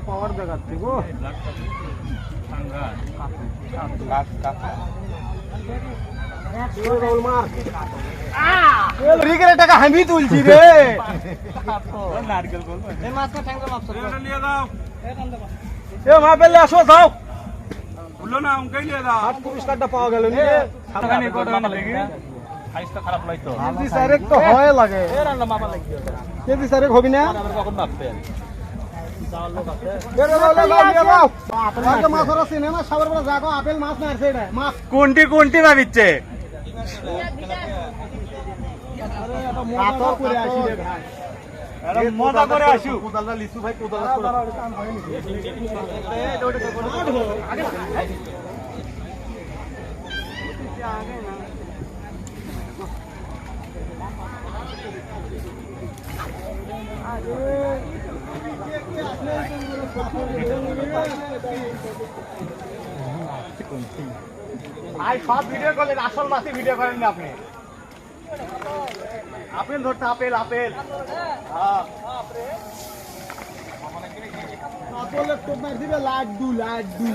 পাওয়ার দেখাচ্ছে গো টাকা আমি তুলছি রে মা পেলে আসো যাও বললো না অঙ্কাই নিয়ে দাও পুরস্কারটা পাওয়া গেল খারাপ লাগতো তো হয় লাগে কেজি সারেক হবি না কোনটি কোনটি ভাবিচ্ছে মজা করে আসু লিচু ভাই ভাই সব ভিডিও করলেন আসল মাছই ভিডিও করেন না আপনি আপেল ধরতে আপেল আপেল আপেলের তোমার দিবে লাড্ডু লাড্ডু